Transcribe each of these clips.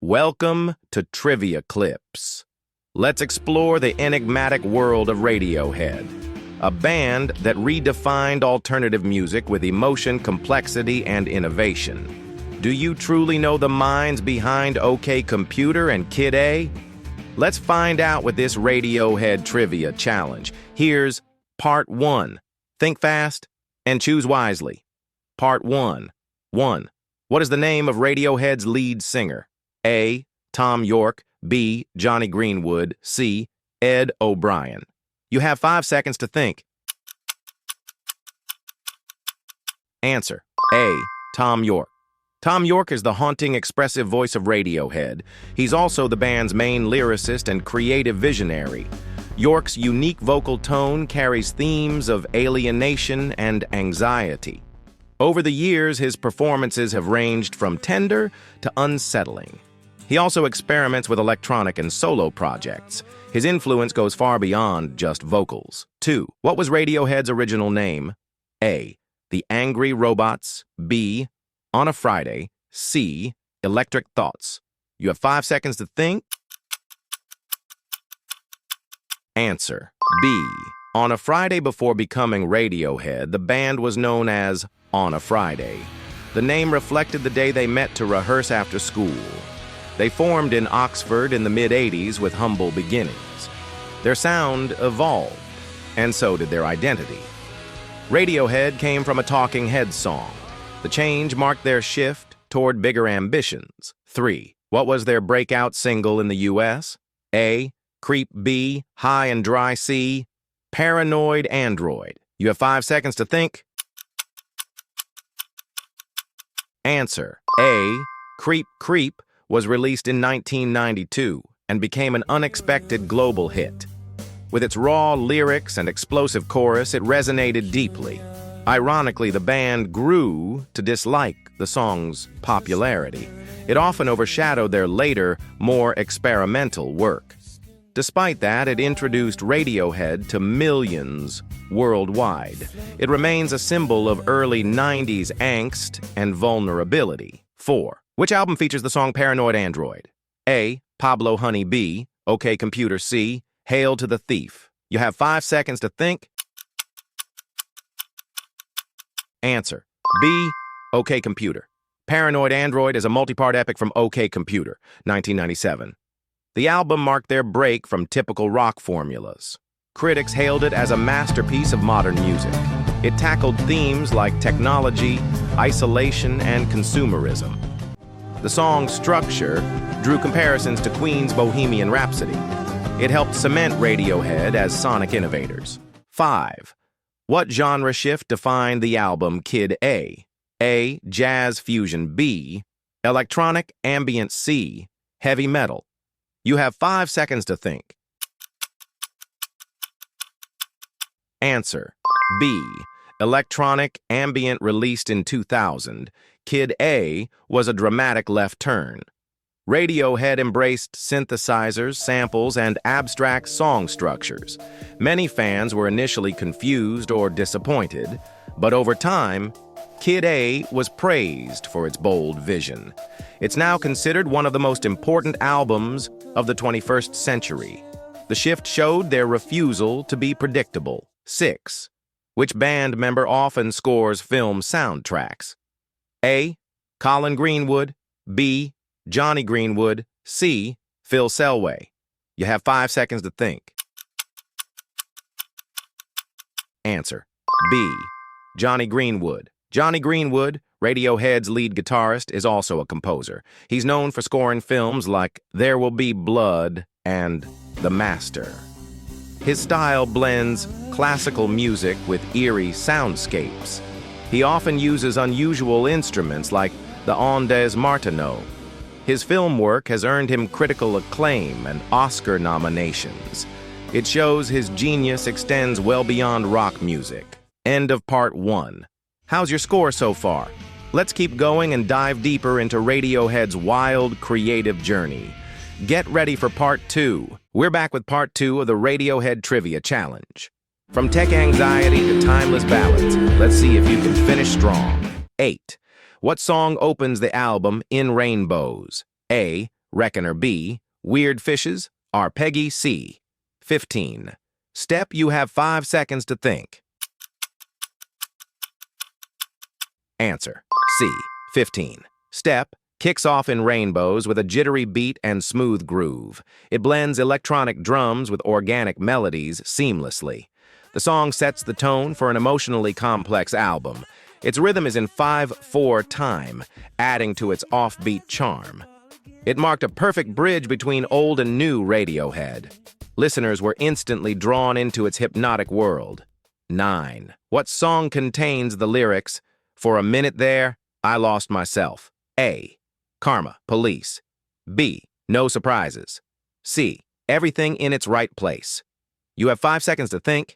Welcome to Trivia Clips. Let's explore the enigmatic world of Radiohead, a band that redefined alternative music with emotion, complexity, and innovation. Do you truly know the minds behind OK Computer and Kid A? Let's find out with this Radiohead Trivia Challenge. Here's Part 1. Think fast and choose wisely. Part 1. 1. What is the name of Radiohead's lead singer? A. Tom York. B. Johnny Greenwood. C. Ed O'Brien. You have 5 seconds to think. Answer. A. Tom York. Tom York is the haunting, expressive voice of Radiohead. He's also the band's main lyricist and creative visionary. York's unique vocal tone carries themes of alienation and anxiety. Over the years, his performances have ranged from tender to unsettling. He also experiments with electronic and solo projects. His influence goes far beyond just vocals. 2. What was Radiohead's original name? A. The Angry Robots. B. On a Friday. C. Electric Thoughts. You have 5 seconds to think. Answer. B. On a Friday before becoming Radiohead, the band was known as On a Friday. The name reflected the day they met to rehearse after school. They formed in Oxford in the mid-'80s with humble beginnings. Their sound evolved, and so did their identity. Radiohead came from a Talking Heads song. The change marked their shift toward bigger ambitions. 3. What was their breakout single in the U.S.? A. Creep. B. High and Dry. C. Paranoid Android. You have 5 seconds to think. Answer. A. Creep Creep was released in 1992 and became an unexpected global hit. With its raw lyrics and explosive chorus, it resonated deeply. Ironically, the band grew to dislike the song's popularity. It often overshadowed their later, more experimental work. Despite that, it introduced Radiohead to millions worldwide. It remains a symbol of early 90s angst and vulnerability. 4. Which album features the song Paranoid Android? A. Pablo Honey. B. OK Computer. C. Hail to the Thief. You have 5 seconds to think. Answer. B. OK Computer. Paranoid Android is a multi-part epic from OK Computer, 1997. The album marked their break from typical rock formulas. Critics hailed it as a masterpiece of modern music. It tackled themes like technology, isolation, and consumerism. The song's structure drew comparisons to Queen's Bohemian Rhapsody. It helped cement Radiohead as sonic innovators. 5. What genre shift defined the album Kid A? A. Jazz fusion. B. Electronic ambient. C. Heavy metal. You have 5 seconds to think. Answer. B. Electronic ambient. Released in 2000, Kid A was a dramatic left turn. Radiohead embraced synthesizers, samples, and abstract song structures. Many fans were initially confused or disappointed, but over time, Kid A was praised for its bold vision. It's now considered one of the most important albums of the 21st century. The shift showed their refusal to be predictable. 6. Which band member often scores film soundtracks? A. Colin Greenwood. B. Johnny Greenwood. C. Phil Selway. You have 5 seconds to think. Answer. B. Johnny Greenwood. Johnny Greenwood, Radiohead's lead guitarist, is also a composer. He's known for scoring films like There Will Be Blood and The Master. His style blends classical music with eerie soundscapes. He often uses unusual instruments like the ondes martineau. His film work has earned him critical acclaim and Oscar nominations. It shows his genius extends well beyond rock music. End of Part 1. How's your score so far? Let's keep going and dive deeper into Radiohead's wild, creative journey. Get ready for Part 2. We're back with Part 2 of the Radiohead Trivia Challenge. From tech anxiety to timeless ballads, let's see if you can finish strong. 8. What song opens the album In Rainbows? A. Reckoner B. Weird fishes, Arpeggi C. 15. Step, you have 5 seconds to think. Answer C. 15. Step kicks off in rainbows with a jittery beat and smooth groove. It blends electronic drums with organic melodies seamlessly. The song sets the tone for an emotionally complex album. Its rhythm is in 5/4 time, adding to its offbeat charm. It marked a perfect bridge between old and new Radiohead. Listeners were instantly drawn into its hypnotic world. 9. What song contains the lyrics, "For a minute there, I lost myself"? A. Karma, Police. B. No Surprises. C. Everything in its Right Place. You have 5 seconds to think.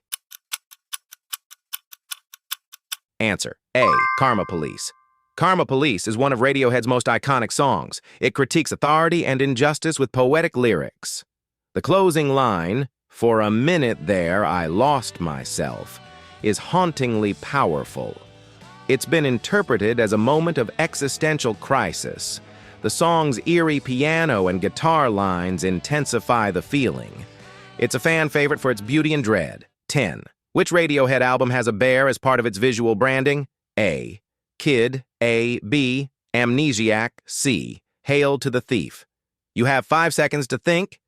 Answer A. Karma Police. Karma Police is one of Radiohead's most iconic songs. It critiques authority and injustice with poetic lyrics. The closing line, "For a minute there, I lost myself," is hauntingly powerful. It's been interpreted as a moment of existential crisis. The song's eerie piano and guitar lines intensify the feeling. It's a fan favorite for its beauty and dread. 10. Which Radiohead album has a bear as part of its visual branding? A. Kid, A. B. Amnesiac, C. Hail to the Thief. You have 5 seconds to think.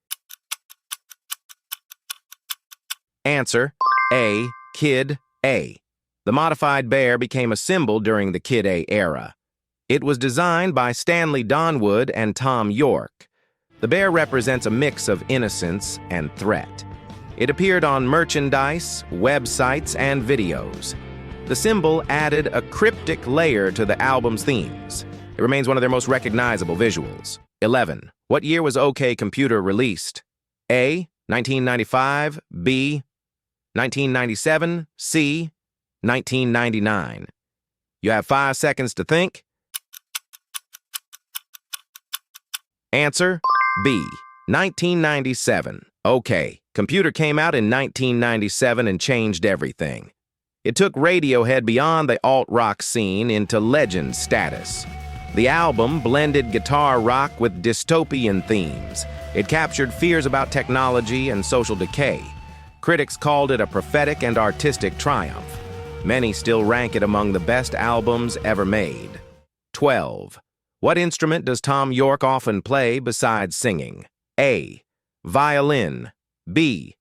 Answer A. Kid, A. The modified bear became a symbol during the Kid A era. It was designed by Stanley Donwood and Tom York. The bear represents a mix of innocence and threat. It appeared on merchandise, websites, and videos. The symbol added a cryptic layer to the album's themes. It remains one of their most recognizable visuals. 11. What year was OK Computer released? A. 1995, B. 1997, C. 1999. You have 5 seconds to think. Answer B. 1997. OK. Computer came out in 1997 and changed everything. It took Radiohead beyond the alt-rock scene into legend status. The album blended guitar rock with dystopian themes. It captured fears about technology and social decay. Critics called it a prophetic and artistic triumph. Many still rank it among the best albums ever made. 12. What instrument does Tom York often play besides singing? A. Violin. B.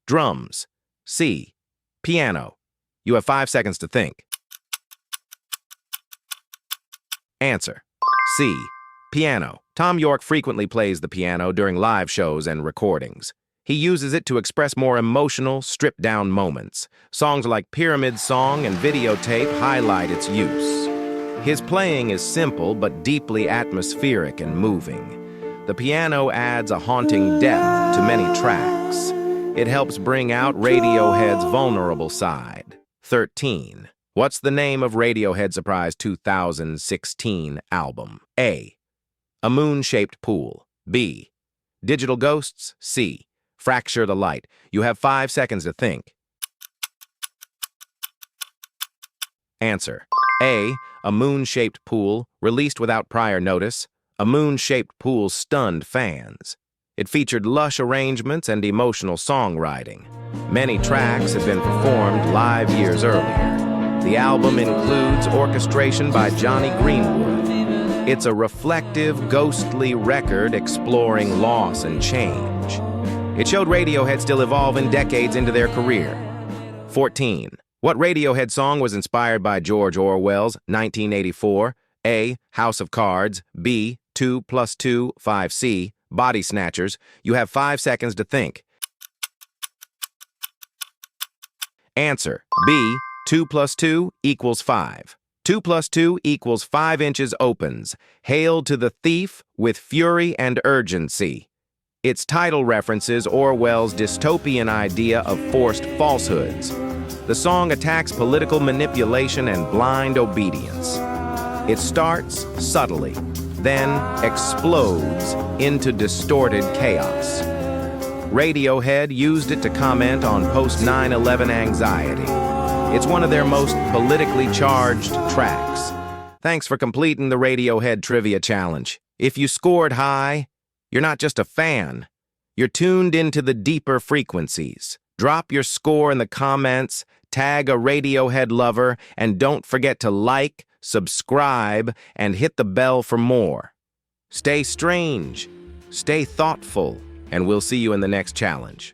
Drums. C. Piano. You have 5 seconds to think. Answer C. Piano. Tom York frequently plays the piano during live shows and recordings. He uses it to express more emotional, stripped-down moments. Songs like Pyramid Song and Videotape highlight its use. His playing is simple but deeply atmospheric and moving. The piano adds a haunting depth to many tracks. It helps bring out Radiohead's vulnerable side. 13. What's the name of Radiohead Surprise 2016 album? A. A Moon-Shaped Pool. B. Digital Ghosts. C. Fracture the Light. You have 5 seconds to think. Answer A. A Moon-Shaped Pool, released without prior notice. A Moon-Shaped Pool stunned fans. It featured lush arrangements and emotional songwriting. Many tracks had been performed live years earlier. The album includes orchestration by Johnny Greenwood. It's a reflective, ghostly record exploring loss and change. It showed Radiohead still evolving decades into their career. 14. What Radiohead song was inspired by George Orwell's 1984? A. House of Cards. B. 2 + 2 = 5C. Body Snatchers. You have 5 seconds to think. Answer B. 2 + 2 = 5. 2 + 2 = 5 inches opens. Hail to the Thief with fury and urgency. Its title references Orwell's dystopian idea of forced falsehoods. The song attacks political manipulation and blind obedience. It starts subtly, then explodes into distorted chaos. Radiohead used it to comment on post-9/11 anxiety. It's one of their most politically charged tracks. Thanks for completing the Radiohead Trivia Challenge. If you scored high, You're not just a fan. You're tuned into the deeper frequencies. Drop your score in the comments, tag a Radiohead lover, and don't forget to like, subscribe, and hit the bell for more. Stay strange, stay thoughtful, and we'll see you in the next challenge.